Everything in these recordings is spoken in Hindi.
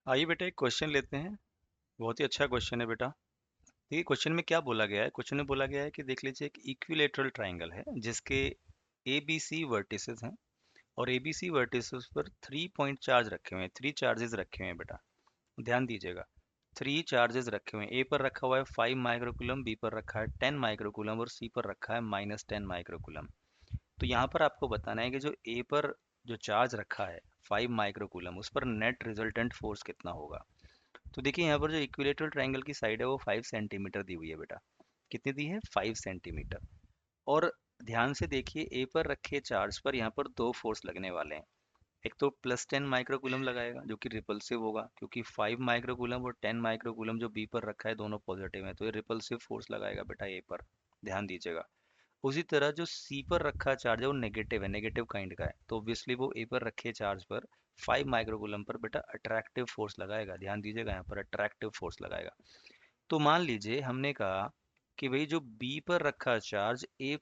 आइए बेटा एक क्वेश्चन लेते हैं। बहुत ही अच्छा क्वेश्चन है बेटा। देखिए क्वेश्चन में क्या बोला गया है। क्वेश्चन में बोला गया है कि देख लीजिए एक इक्विलेटरल ट्रायंगल है जिसके ए बी सी वर्टिसेस हैं और ए बी सी वर्टिसेस पर 3 पॉइंट चार्ज रखे हुए हैं, 3 चार्जेस रखे हुए हैं बेटा। ध्यान दीजिएगा। 3 चार्जेस रखे हुए हैं। ए पर रखा हुआ है 5 माइक्रोकुलम, बी पर रखा है 10 माइक्रोकुलम और सी पर रखा है -10 माइक्रोकुलम। तो यहाँ पर आपको बताना है कि जो ए पर जो चार्ज रखा है 5 माइक्रोकुलम, उस पर नेट रिजल्टेंट फोर्स कितना होगा। तो देखिए यहाँ पर जो इक्विलेटरल ट्रायंगल की साइड है वो 5 सेंटीमीटर दी हुई है बेटा। कितनी दी है? 5 सेंटीमीटर। और ध्यान से देखिए ए पर रखे चार्ज पर यहाँ पर दो फोर्स लगने वाले हैं। एक तो +10 माइक्रोकूलम लगाएगा जो कि रिपल्सिव होगा, क्योंकि 5 माइक्रोकूलम और 10 माइक्रोकूलम जो बी पर रखा है दोनों पॉजिटिव है, तो ये रिपल्सिव फोर्स लगाएगा बेटा ए पर। ध्यान दीजिएगा। उसी तरह जो सी पर रखा चार्ज है वो नेगेटिव है, नेगेटिव काइंड का है, तो ऑब्वियसली वो ए पर रखे चार्ज पर 5 माइक्रोकूलम पर बेटा अट्रैक्टिव फोर्स लगाएगा। ध्यान दीजिएगा, यहाँ पर अट्रैक्टिव फोर्स लगाएगा। तो मान लीजिए हमने कहा कि भाई जो बी पर रखा चार्ज ए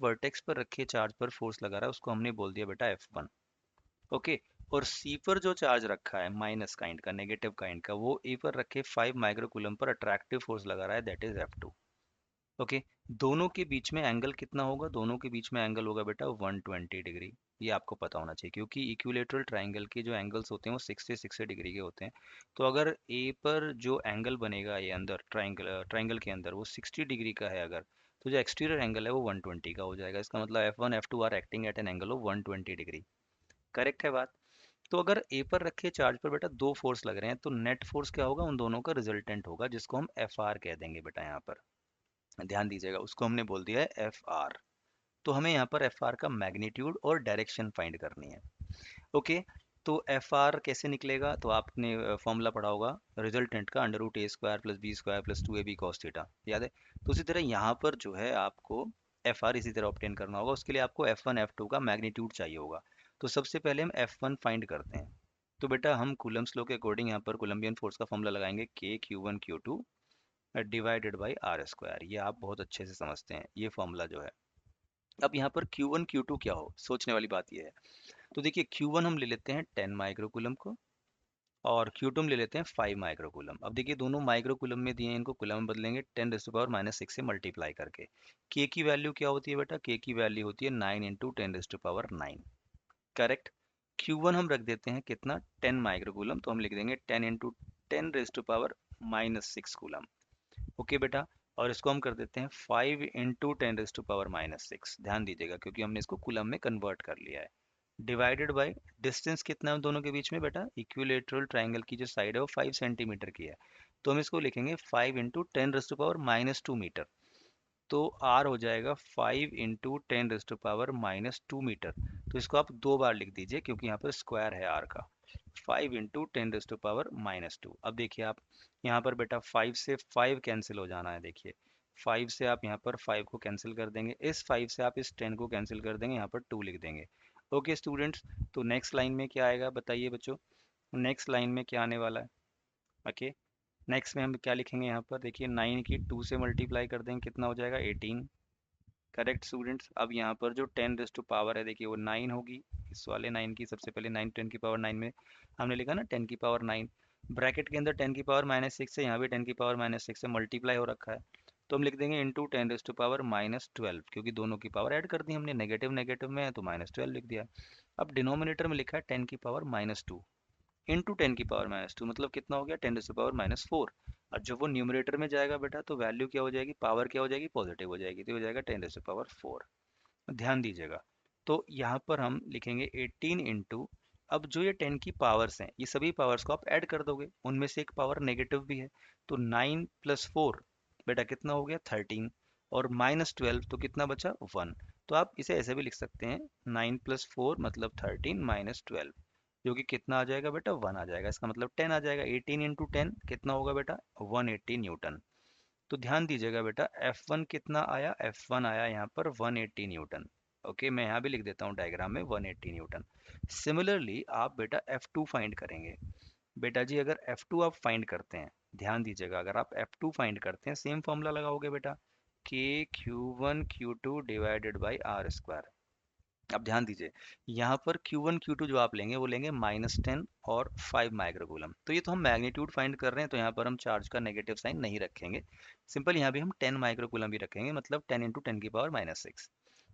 वर्टेक्स पर रखे चार्ज पर फोर्स लगा रहा है, उसको हमने बोल दिया बेटा F1। ओके। और सी पर जो चार्ज रखा है माइनस काइंड का, नेगेटिव काइंड का, वो ए पर रखे 5 माइक्रोकूलम पर अट्रैक्टिव फोर्स लगा रहा है, दैट इज F2। ओके। दोनों के बीच में एंगल कितना होगा? दोनों के बीच में एंगल होगा बेटा 120 डिग्री। ये आपको पता होना चाहिए क्योंकि इक्विलेटरल ट्रायंगल के जो एंगल्स होते हैं वो 60 डिग्री के होते हैं। तो अगर ए पर जो एंगल बनेगा ये अंदर ट्रायंगल ट्रायंगल के अंदर वो 60 डिग्री का है अगर, तो जो एक्सटीरियर एंगल है वो 120 का हो जाएगा। इसका मतलब F1 F2 are acting at an angle of 120 degree. Correct है बात? तो अगर ए पर रखे चार्ज पर बेटा दो फोर्स लग रहे हैं तो नेट फोर्स क्या होगा? उन दोनों का रिजल्टेंट होगा, जिसको हम Fr कह देंगे बेटा। यहाँ पर ध्यान दीजिएगा, उसको हमने बोल दिया है Fr। तो हमें यहाँ पर Fr का मैग्नीट्यूड और डायरेक्शन फाइंड करनी है। ओके। तो Fr कैसे निकलेगा? तो आपने फॉर्मूला पढ़ा होगा रिजल्टेंट का, √a² + b² + 2ab cos theta, याद है? तो उसी तरह यहाँ पर जो है आपको Fr इसी तरह ऑब्टेन करना होगा। उसके लिए आपको F1 F2 का मैग्नीट्यूड चाहिए होगा। तो सबसे पहले हम F1 फाइंड करते हैं। तो बेटा हम कूलम्स लॉ के अकॉर्डिंग यहाँ पर कोलंबियन फोर्स का फॉर्मूला लगाएंगे, k q1 q2 divided by r²। ये आप बहुत अच्छे से समझते हैं ये फॉर्मूला जो है। अब यहाँ पर Q1 Q2 क्या हो, सोचने वाली बात ये है। तो देखिए Q1 हम ले लेते हैं 10 माइक्रोकूलम को और Q2 हम ले लेते हैं 5 माइक्रोकूलम। अब देखिए दोनों माइक्रोकूलम में दिए हैं, इनको कूलम में बदलेंगे 10⁻⁻6 से मल्टीप्लाई करके। K की वैल्यू क्या होती है बेटा? K की वैल्यू होती है 9 × 10⁻9। करेक्ट। Q1 हम रख देते हैं कितना? 10 माइक्रोकूलम, तो हम लिख देंगे 10 × 10⁻⁻6 कूलम। ओके बेटा। और इसको हम कर देते हैं 5 × 10⁻⁻6। ध्यान दीजिएगा क्योंकि हमने इसको कूलम में कन्वर्ट कर लिया है। डिवाइडेड बाय डिस्टेंस कितना है उन दोनों के बीच में बेटा? इक्विलेटरल ट्रायंगल की जो साइड है वो 5 सेंटीमीटर की है, तो हम इसको लिखेंगे 5 × 10⁻⁻2 मीटर। तो आर हो जाएगा 5 × 10⁻⁻2 मीटर। तो इसको आप दो बार लिख दीजिए क्योंकि यहाँ पर स्क्वायर है आर का। 5 × 10⁻⁻2। अब देखिए आप यहाँ पर बेटा 5 से 5 कैंसिल हो जाना है। देखिए 5 से आप यहाँ पर 5 को कैंसिल कर देंगे, इस 5 से आप इस 10 को कैंसिल कर देंगे, यहाँ पर 2 लिख देंगे। Okay students. तो नेक्स्ट लाइन में क्या आएगा बताइए बच्चों? नेक्स्ट लाइन में क्या आने वाला है? ओके। नेक्स्ट में हम क्या लिखेंगे? यहाँ पर देखिए 9 की 2 से मल्टीप्लाई कर देंगे, कितना हो जाएगा? 18। Correct students. अब यहाँ पर जो 10 है देखिए वो 9 होगी। इस वाले 9 की सबसे पहले 9 10⁻9 में हमने लिखा ना 10⁻9। ब्रैकेट के अंदर 10⁻⁻6 है, यहाँ भी 10⁻⁻6 से मल्टीप्लाई हो रखा है, तो हम लिख देंगे इंटू 10⁻⁻12, क्योंकि दोनों की पावर ऐड कर दी हमने, नेगेटिव नेगेटिव में है तो -12 लिख दिया। अब डिनोमिनेटर में लिखा है 10⁻⁻2 इंटू 10⁻⁻2, मतलब कितना हो गया? 10⁻⁴। और जब वो न्यूमरेटर में जाएगा बेटा तो वैल्यू क्या हो जाएगी? पावर क्या हो जाएगी? पॉजिटिव हो जाएगी, तो हो जाएगा 10⁻⁴। ध्यान दीजिएगा। तो यहाँ पर हम लिखेंगे 18 इंटू, अब जो ये 10 की पावर्स हैं ये सभी पावर्स को आप ऐड कर दोगे, उनमें से एक पावर नेगेटिव भी है, तो 9 + 4 बेटा कितना हो गया? 13। और -12 तो कितना बचा? 1। तो आप इसे ऐसे भी लिख सकते हैं 9 + 4 मतलब 13 -12, जो कि कितना आ जाएगा बेटा? 1 आ जाएगा। इसका मतलब 10 आ जाएगा। 18 इंटू 10 कितना होगा बेटा? 180 न्यूटन। तो ध्यान दीजिएगा बेटा F1 कितना आया? F1 आया यहाँ पर 180 न्यूटन। ओके, मैं यहाँ भी लिख देता हूँ डायग्राम में 180 न्यूटन। सिमिलरली आप बेटा F2 फाइंड करेंगे। बेटा जी अगर F2 आप फाइंड करते हैं, ध्यान दीजिएगा, अगर आप F2 फाइंड करते हैं सेम फॉर्मूला लगाओगे बेटा, K Q1 Q2 divided by R²। अब ध्यान दीजिए, यहाँ पर Q1 Q2 जो आप लेंगे वो लेंगे -10 और 5 माइक्रोकूलम। तो ये तो हम मैग्नीट्यूड फाइंड कर रहे हैं, तो यहाँ पर हम चार्ज का नेगेटिव साइन नहीं रखेंगे। सिंपल यहाँ भी हम 10 माइक्रोकूलम भी रखेंगे, मतलब 10 इंटू 10⁻⁻6।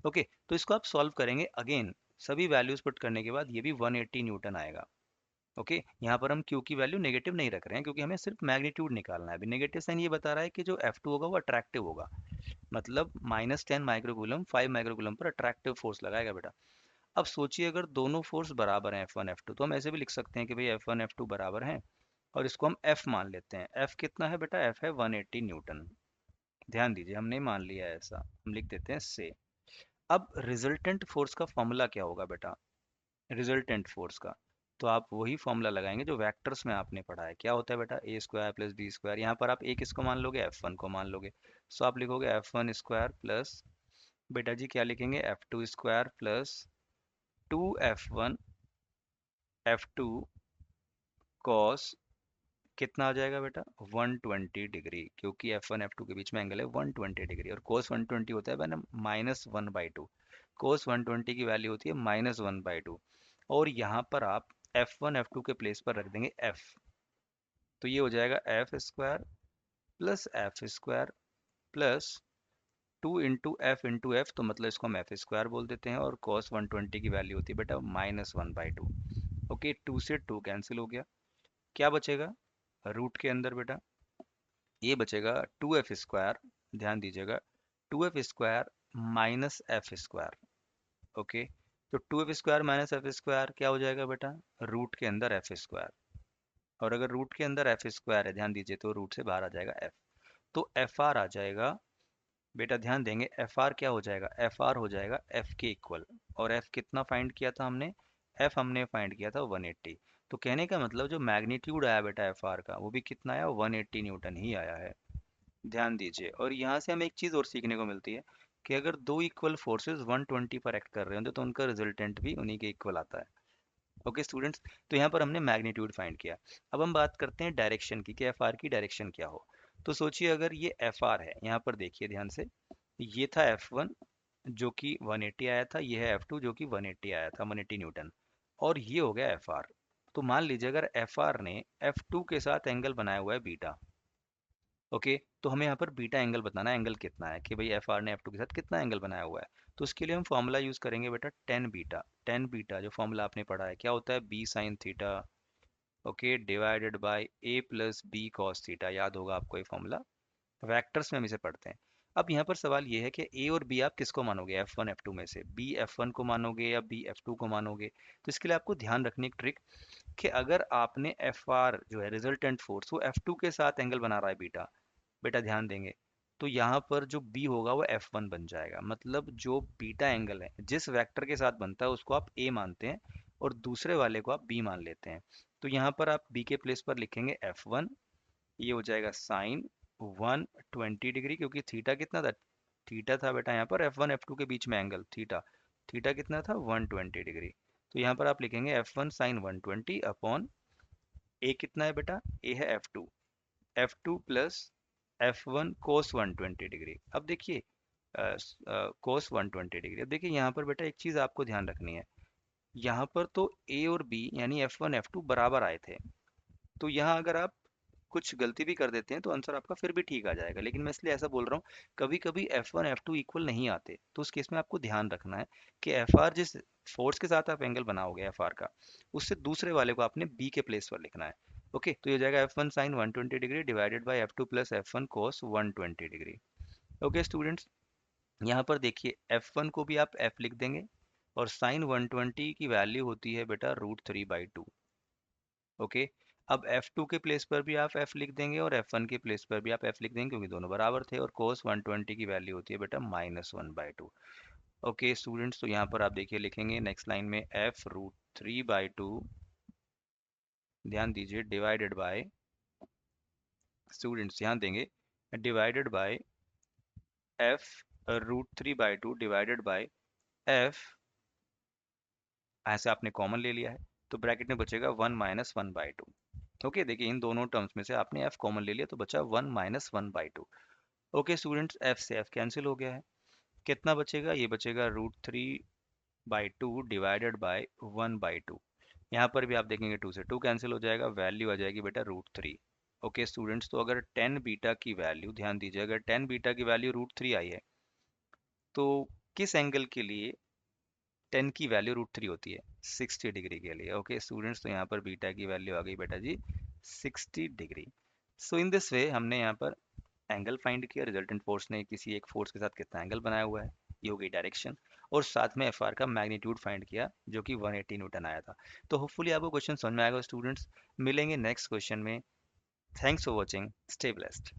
ओके, तो इसको आप सॉल्व करेंगे अगेन, सभी वैल्यूज पुट करने के बाद ये भी 180 न्यूटन आएगा। ओके, यहाँ पर हम Q की वैल्यू नेगेटिव नहीं रख रहे हैं, क्योंकि हमें सिर्फ मैग्नीट्यूड निकालना है। अभी नेगेटिव साइन ये बता रहा है कि जो F2 होगा वो अट्रैक्टिव होगा, मतलब -10 माइक्रोकूलम 5 माइक्रोकूलम पर अट्रैक्टिव फोर्स लगाएगा बेटा। अब सोचिए अगर दोनों फोर्स बराबर हैं F1 F2, तो हम ऐसे भी लिख सकते हैं कि भाई F1 F2 बराबर हैं, और इसको हम F मान लेते हैं। F कितना है बेटा? F है 180 न्यूटन। ध्यान दीजिए, हमने मान लिया है ऐसा, हम लिख देते हैं से। अब रिजल्टेंट फोर्स का फॉर्मूला क्या होगा बेटा? रिजल्टेंट फोर्स का, तो आप वही फॉर्मूला लगाएंगे जो वेक्टर्स में आपने पढ़ा है। क्या होता है बेटा? ए स्क्वायर प्लस बी स्क्वायर। यहाँ पर आप ए किसको मान लोगे? F1 को मान लोगे। सो आप लिखोगे F1 स्क्वायर प्लस, बेटा जी क्या लिखेंगे? F2 square plus 2F1 F2 cos, कितना आ जाएगा बेटा? 120 डिग्री, क्योंकि F1 F2 के बीच में एंगल है 120 डिग्री, और cos 120 होता है मैंने -1/2। cos 120 की वैल्यू होती है -1/2, और यहाँ पर आप F1 F2 के प्लेस पर रख देंगे F। तो ये हो जाएगा F square plus F square plus 2 into F, तो मतलब इसको हम एफ स्क्वायर बोल देते हैं, और cos 120 की वैल्यू होती है बेटा -1/2। ओके, 2 से 2 कैंसिल हो गया, क्या बचेगा रूट के अंदर बेटा? ये बचेगा 2f²। ध्यान दीजिएगा, 2f² minus F square. Okay, तो 2f² माइनस एफ स्क्वायर क्या हो जाएगा बेटा? रूट के अंदर एफ स्क्वायर, और अगर रूट के अंदर एफ स्क्वायर है, ध्यान दीजिए, तो रूट से बाहर आ जाएगा एफ, तो एफ आर आ जाएगा बेटा। ध्यान देंगे, एफ आर क्या हो जाएगा? एफ आर हो जाएगा एफ के इक्वल। और एफ कितना फाइंड किया था हमने? एफ हमने फाइंड किया था 180। तो कहने का मतलब जो मैग्नीट्यूड आया बेटा एफ आर का, वो भी कितना आया? 180 न्यूटन ही आया है। ध्यान दीजिए, और यहाँ से हमें एक चीज़ और सीखने को मिलती है कि अगर दो इक्वल फोर्सेस 120 पर एक्ट कर रहे होंगे तो उनका रिजल्टेंट भी उन्हीं के इक्वल आता है। ओके स्टूडेंट्स, तो यहाँ पर हमने मैग्नीट्यूड फाइंड किया। अब हम बात करते हैं डायरेक्शन की, कि एफ आर की डायरेक्शन क्या हो। तो सोचिए अगर ये एफ आर है, यहाँ पर देखिए ध्यान से, ये था F1 जो कि 180 आया था, ये है F2 जो कि 180 आया था, 180 न्यूटन, और ये हो गया FR। तो मान लीजिए अगर FR ने F2 के साथ एंगल बनाया हुआ है बीटा। ओके, तो हमें यहाँ पर बीटा एंगल बताना है, एंगल कितना है, कि भाई FR ने F2 के साथ कितना एंगल बनाया हुआ है। तो उसके लिए हम फॉर्मूला यूज़ करेंगे बेटा टेन बीटा। टेन बीटा जो फॉर्मूला आपने पढ़ा है, क्या होता है? B sine theta, okay, divided by A plus B cos theta. याद होगा आपको ये फॉर्मूला, वेक्टर्स में हम इसे पढ़ते हैं। अब यहाँ पर सवाल ये है कि ए और बी आप किसको मानोगे F1 F2 में से? बी F1 को मानोगे या बी F2 को मानोगे? तो इसके लिए आपको ध्यान रखनी एक ट्रिक, कि अगर आपने FR जो है रिजल्टेंट फोर्स, वो F2 के साथ एंगल बना रहा है बीटा, बेटा ध्यान देंगे, तो यहाँ पर जो B होगा वो F1 बन जाएगा। मतलब जो बीटा एंगल है जिस वेक्टर के साथ बनता है उसको आप A मानते हैं, और दूसरे वाले को आप B मान लेते हैं। तो यहाँ पर आप B के प्लेस पर लिखेंगे F1, ये हो जाएगा साइन 120 डिग्री, क्योंकि थीटा कितना था? थीटा था बेटा यहाँ पर F1 F2 के बीच में एंगल थीटा, थीटा कितना था? 120 डिग्री। तो यहाँ पर आप लिखेंगे F1 साइन 120 अपॉन ए, कितना है बेटा? ए है F2, F2 plus F1 cos 120 degree. अब देखिए कोस 120 डिग्री। अब देखिए यहाँ पर बेटा एक चीज़ आपको ध्यान रखनी है, यहाँ पर तो ए और बी यानी F1 F2 बराबर आए थे, तो यहाँ अगर आप कुछ गलती भी कर देते हैं तो आंसर आपका फिर भी ठीक आ जाएगा। लेकिन मैं इसलिए ऐसा बोल रहा हूँ, कभी कभी F1 F2 इक्वल नहीं आते, तो उस केस में आपको ध्यान रखना है कि FR जिस फोर्स के साथ आप एंगल बनाओगे FR का, उससे दूसरे वाले को आपने B के प्लेस पर लिखना है। ओके, तो ये हो जाएगा F1 sine 120 degree divided by F2 plus F1 cos 120 degree. Okay students, यहाँ पर देखिए F1 को भी आप F लिख देंगे, और साइन 120 की वैल्यू होती है बेटा √3/2। ओके, अब F2 के प्लेस पर भी आप F लिख देंगे, और F1 के प्लेस पर भी आप F लिख देंगे, क्योंकि दोनों बराबर थे, और cos 120 की वैल्यू होती है बेटा -1/2। ओके स्टूडेंट्स, तो यहाँ पर आप देखिए लिखेंगे नेक्स्ट लाइन में F√3/2, ध्यान दीजिए, डिवाइडेड बाय, स्टूडेंट्स ध्यान देंगे, divided by F√3/2 divided by F, ऐसे आपने कॉमन ले लिया है, तो ब्रैकेट में बचेगा 1 माइनस 1/2। ओके, देखिए इन दोनों टर्म्स में से आपने f कॉमन ले लिया, तो बचा 1 माइनस 1/2। ओके स्टूडेंट्स, f से f कैंसिल हो गया है, कितना बचेगा? ये बचेगा √3 बाई टू डिवाइडेड बाई 1/2। यहाँ पर भी आप देखेंगे 2 से 2 कैंसिल हो जाएगा, वैल्यू आ जाएगी बेटा √3। ओके स्टूडेंट्स, तो अगर 10 बीटा की वैल्यू, ध्यान दीजिए, अगर 10 बीटा की वैल्यू √3 आई है, तो किस एंगल के लिए 10 की वैल्यू √3 होती है? 60 डिग्री के लिए। ओके स्टूडेंट्स, तो यहाँ पर बीटा की वैल्यू आ गई बेटा जी 60 degree. So in this way हमने यहाँ पर एंगल फाइंड किया, रिजल्टेंट फोर्स ने किसी एक फोर्स के साथ कितना एंगल बनाया हुआ है, ये हो गई डायरेक्शन, और साथ में एफ आर का मैग्नीट्यूड फाइंड किया जो कि 180 न्यूटन आया था। तो होपफुली आपको क्वेश्चन समझ में आएगा स्टूडेंट्स। मिलेंगे नेक्स्ट क्वेश्चन में। Thanks for watching, stay blessed.